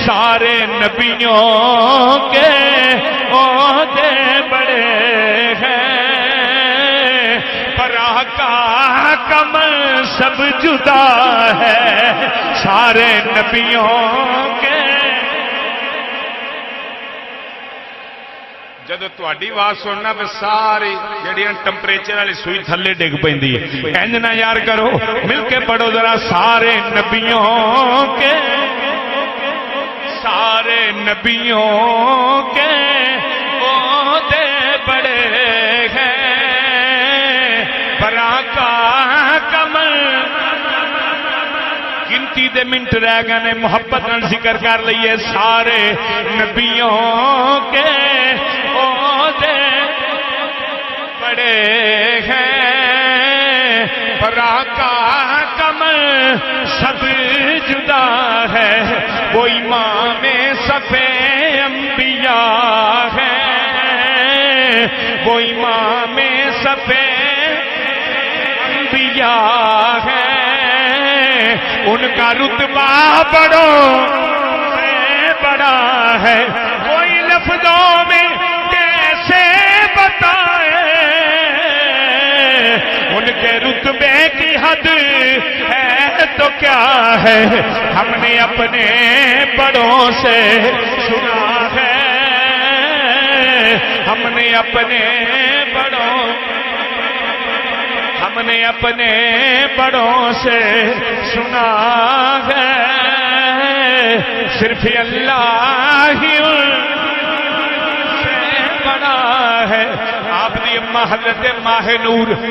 سارے نبیوں کے عہدے بڑے ہیں، پر آقا کا منصب جدا ہے سارے نبیوں کے۔ جدو تہاڈی آواز سننا پہ ساری جڑیاں ٹمپریچر والی سوئی تھلے ڈگ پیندی ہے، انج نہ یار کرو، مل کے پڑھو ذرا، سارے نبیوں کے، سارے نبیوں کے عہدے بڑے ہیں، پر آقا کا گنتی دے منٹ رہ گئے نے، محبت نال ذکر کر لئیے، سارے نبیوں کے عہدے بڑے ہیں، پر آقا کا منصب جدا ہے، وہ امام صفِ انبیاء ہے، وہ امام صفِ انبیاء ہے، ان کا رتبہ بڑوں سے بڑا ہے، کوئی لفظوں میں کیسے بتائے ان کے رتبے کی حد ہے تو کیا ہے، ہم نے اپنے بڑوں سے سنا ہے، ہم نے اپنے بڑوں، ہم نے اپنے بڑوں سے سنا ہے، صرف اللہ ہی ان سے بڑا ہے۔ آپ دی اماں حضرت ماہ نور